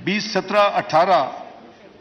2017-18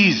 E's,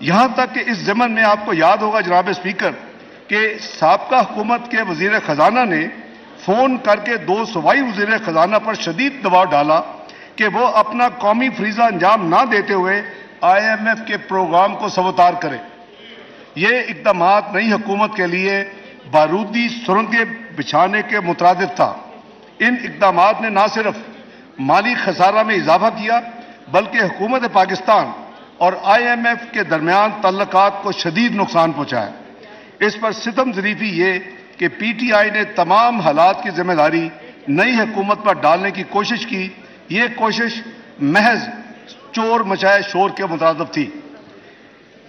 یہاں تک کہ اس ضمن میں آپ کو یاد ہوگا جناب اسپیکر کہ سابقہ حکومت کے وزیر خزانہ نے فون کر کے 2 صوبائی وزیر خزانہ پر شدید دباؤ ڈالا کہ وہ اپنا قومی فریضہ انجام نہ دیتے ہوئے IMF کے پروگرام کو سبوتار کرے. یہ اقدامات نئی حکومت کے لیے بارودی سرنگیں بچھانے کے مترادف تھا. ان اقدامات نے نہ صرف مالی خسارہ میں اضافہ کیا بلکہ حکومت پاکستان اور IMF کے درمیان تعلقات کو شدید نقصان پہنچایا. اس پر ستم ظریفی یہ کہ PTI نے تمام حالات کی ذمہ داری نئی حکومت پر ڈالنے کی کوشش کی. یہ کوشش محض چور مچائے شور کے مترادف تھی.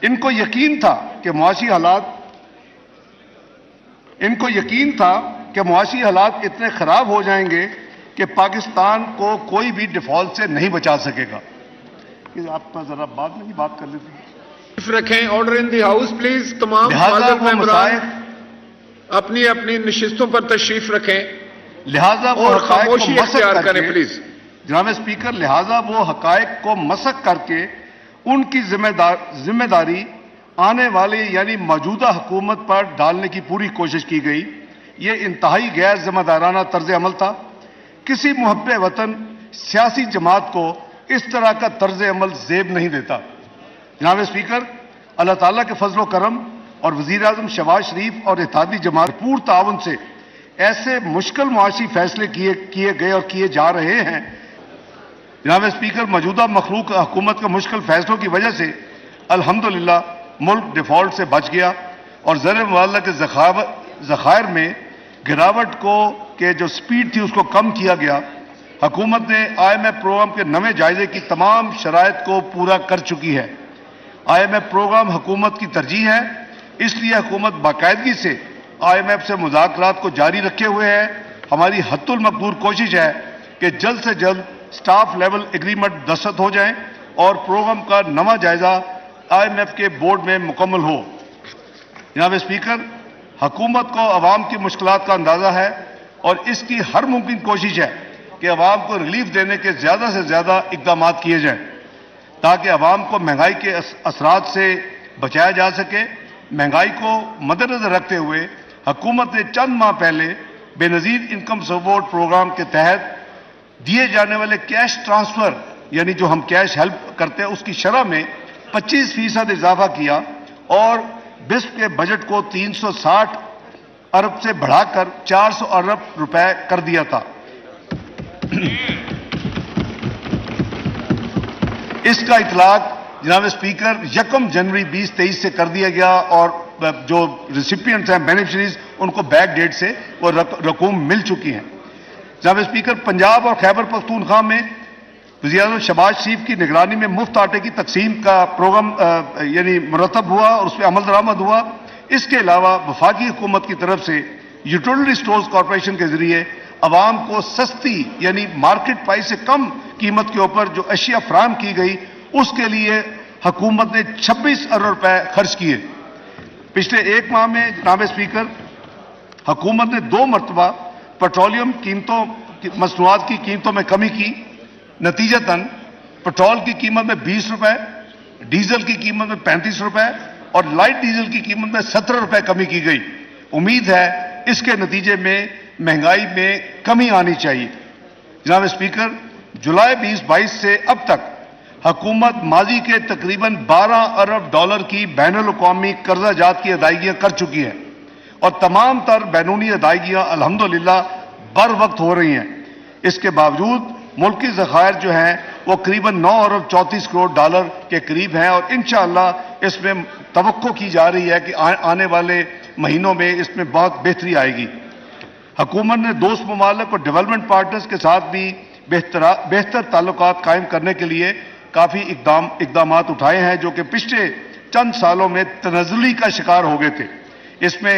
ان کو یقین تھا کہ معاشی حالات اتنے خراب ہو جائیں گے کہ پاکستان کو کوئی بھی ڈیفالٹ سے نہیں بچا سکے گا. آپ ذرا بعد میں ہی بات کر لیتے رکھیں. Order in the house please. تمام معزز ممبران اپنی اپنی نشستوں پر تشریف رکھیں لہذا وہ اور حقائق کو خاموشی مسخ اختیار کر کریں کے پلیز. جناب اسپیکر لہذا وہ حقائق کو مسخ کر کے ان کی ذمہ داری آنے والی یعنی موجودہ حکومت پر ڈالنے کی پوری کوشش کی گئی. یہ انتہائی غیر ذمہ دارانہ طرز عمل تھا. کسی محب وطن سیاسی جماعت کو اس طرح کا طرز عمل زیب نہیں دیتا. جناب اسپیکر اللہ تعالیٰ کے فضل و کرم اور وزیر اعظم شہباز شریف اور اتحادی جماعت پور تعاون سے ایسے مشکل معاشی فیصلے کیے گئے اور کیے جا رہے ہیں. جناب اسپیکر موجودہ مخلوق حکومت کے مشکل فیصلوں کی وجہ سے الحمدللہ ملک ڈیفالٹ سے بچ گیا اور زر مبادلہ کے ذخائر میں گراوٹ کے جو سپیڈ تھی اس کو کم کیا گیا. حکومت نے IMF پروگرام کے نئے جائزے کی تمام شرائط کو پورا کر چکی ہے. IMF پروگرام حکومت کی ترجیح ہے. اس لیے حکومت باقاعدگی سے IMF سے مذاکرات کو جاری رکھے ہوئے ہے. ہماری حد المقدور کوشش ہے کہ جلد سے جلد سٹاف لیول ایگریمنٹ دستخط ہو جائیں اور پروگرام کا نیا جائزہ IMF کے بورڈ میں مکمل ہو. جناب اسپیکر حکومت کو عوام کی مشکلات کا اندازہ ہے اور اس کی ہر ممکن کوشش ہے کہ عوام کو ریلیف دینے کے زیادہ سے زیادہ اقدامات کیے جائیں تاکہ عوام کو مہنگائی کے اثرات سے بچایا جا سکے. مہنگائی کو مدنظر رکھتے ہوئے حکومت نے چند ماہ پہلے بے نظیر انکم سپورٹ پروگرام کے تحت دیے جانے والے کیش ٹرانسفر یعنی جو ہم کیش ہیلپ کرتے ہیں اس کی شرح میں 25% اضافہ کیا اور بسپ کے بجٹ کو 360 ارب سے بڑھا کر 400 ارب روپے کر دیا تھا. اس کا اطلاق جناب اسپیکر 1 جنوری 2023 سے کر دیا گیا اور جو ریسیپینٹس ہیں بینیفیشریز ان کو بیک ڈیٹ سے وہ رقوم مل چکی ہیں. جناب اسپیکر پنجاب اور خیبر پختونخوا میں وزیر اعظم شہباز شریف کی نگرانی میں مفت آٹے کی تقسیم کا پروگرام یعنی مرتب ہوا اور اس پہ عمل درآمد ہوا. اس کے علاوہ وفاقی حکومت کی طرف سے یوٹیلٹی سٹورز کارپوریشن کے ذریعے عوام کو سستی یعنی مارکیٹ پرائس سے کم قیمت کے اوپر جو اشیاء فراہم کی گئی اس کے لیے حکومت نے 26 ارب روپے خرچ کیے. پچھلے 1 ماہ میں جناب اسپیکر حکومت نے 2 مرتبہ پیٹرولیم مصنوعات کی قیمتوں میں کمی کی. نتیجتاً پیٹرول کی قیمت میں 20 روپے، ڈیزل کی قیمت میں 35 روپے اور لائٹ ڈیزل کی قیمت میں 17 روپے کمی کی گئی. امید ہے اس کے نتیجے میں مہنگائی میں کمی آنی چاہیے. جناب اسپیکر جولائی 2022 سے اب تک حکومت ماضی کے تقریباً 12 ارب ڈالر کی بین الاقوامی قرضہ جات کی ادائیگیاں کر چکی ہے اور تمام تر بیرونی ادائیگیاں الحمدللہ بر وقت ہو رہی ہیں. اس کے باوجود ملکی ذخائر جو ہیں وہ قریباً 9 ارب 34 کروڑ ڈالر کے قریب ہیں اور انشاءاللہ اس میں توقع کی جا رہی ہے کہ آنے والے مہینوں میں اس میں بہت بہتری آئے گی. حکومت نے دوست ممالک اور ڈیولپمنٹ پارٹنرز کے ساتھ بھی بہتر تعلقات قائم کرنے کے لیے کافی اقدامات اٹھائے ہیں جو کہ پچھلے چند سالوں میں تنزلی کا شکار ہو گئے تھے. اس میں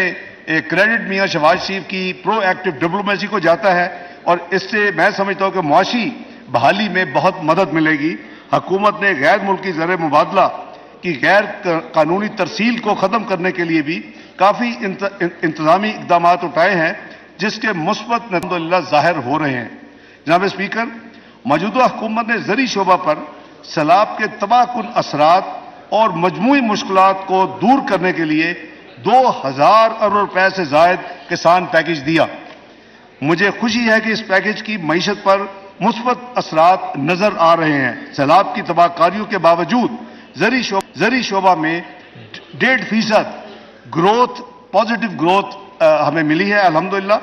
کریڈٹ میاں شہباز شریف کی پرو ایکٹیو ڈپلومیسی کو جاتا ہے اور اس سے میں سمجھتا ہوں کہ معاشی بحالی میں بہت مدد ملے گی. حکومت نے غیر ملکی زر مبادلہ کی غیر قانونی ترسیل کو ختم کرنے کے لیے بھی کافی انتظامی اقدامات اٹھائے ہیں جس کے مثبت الحمدللہ ظاہر ہو رہے ہیں. جناب اسپیکر موجودہ حکومت نے زرعی شعبہ پر سیلاب کے تباہ کن اثرات اور مجموعی مشکلات کو دور کرنے کے لیے 2000 ارب روپے سے زائد کسان پیکج دیا۔ مجھے خوشی ہے کہ اس پیکج کی معیشت پر مثبت اثرات نظر آ رہے ہیں۔ سیلاب کی تباہ کاریوں کے باوجود زرعی شعبہ میں 1.5% گروتھ، پازیٹو گروتھ ہمیں ملی ہے الحمدللہ۔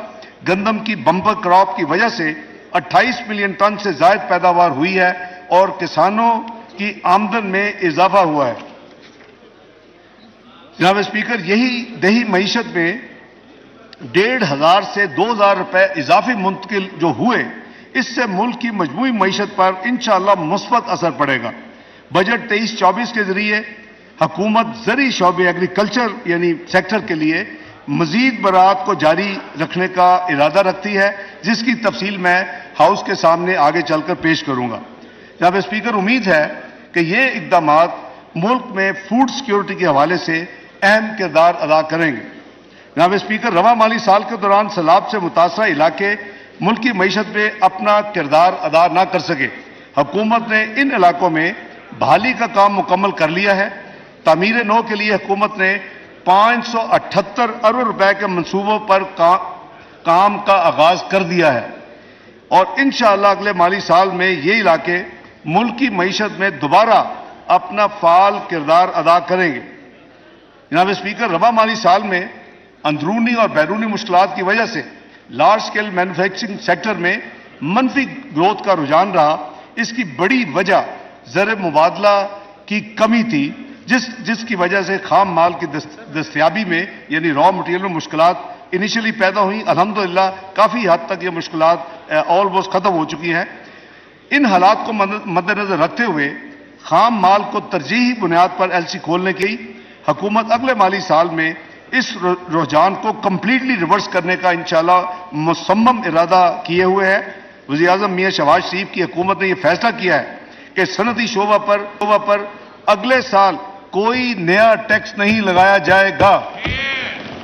گندم کی بمپر کراپ کی وجہ سے 28 ملین ٹن سے زائد پیداوار ہوئی ہے اور کسانوں کی آمدن میں اضافہ ہوا ہے۔ جناب اسپیکر، یہی دیہی معیشت میں 1500 سے 2000 روپے اضافی منتقل جو ہوئے، اس سے ملک کی مجموعی معیشت پر انشاءاللہ مثبت اثر پڑے گا۔ بجٹ 23-24 کے ذریعے حکومت زرعی شعبے ایگریکلچر یعنی سیکٹر کے لیے مزید برآمدات کو جاری رکھنے کا ارادہ رکھتی ہے، جس کی تفصیل میں ہاؤس کے سامنے آگے چل کر پیش کروں گا۔ جناب اسپیکر، امید ہے کہ یہ اقدامات ملک میں فوڈ سیکیورٹی کے حوالے سے اہم کردار ادا کریں گے۔ جناب اسپیکر، رواں مالی سال کے دوران سیلاب سے متاثرہ علاقے ملکی معیشت میں اپنا کردار ادا نہ کر سکے۔ حکومت نے ان علاقوں میں بحالی کا کام مکمل کر لیا ہے۔ تعمیر نو کے لیے حکومت نے 578 ارب روپے کے منصوبوں پر کام کا آغاز کر دیا ہے اور انشاءاللہ اگلے مالی سال میں یہ علاقے ملکی معیشت میں دوبارہ اپنا فعال کردار ادا کریں گے۔ جناب اسپیکر، رواں مالی سال میں اندرونی اور بیرونی مشکلات کی وجہ سے لارج اسکیل مینوفیکچرنگ سیکٹر میں منفی گروتھ کا رجحان رہا۔ اس کی بڑی وجہ زر مبادلہ کی کمی تھی، جس کی وجہ سے خام مال کی دستیابی میں یعنی را مٹیریل میں مشکلات انیشلی پیدا ہوئیں۔ الحمدللہ کافی حد تک یہ مشکلات آلموسٹ ختم ہو چکی ہیں۔ ان حالات کو مد نظر رکھتے ہوئے خام مال کو ترجیحی بنیاد پر ایل سی کھولنے کی حکومت اگلے مالی سال میں اس رجحان کو کمپلیٹلی ریورس کرنے کا انشاءاللہ مصمم ارادہ کیے ہوئے ہے۔ وزیر اعظم میاں شہباز شریف کی حکومت نے یہ فیصلہ کیا ہے کہ صنعتی شعبہ پر اگلے سال کوئی نیا ٹیکس نہیں لگایا جائے گا۔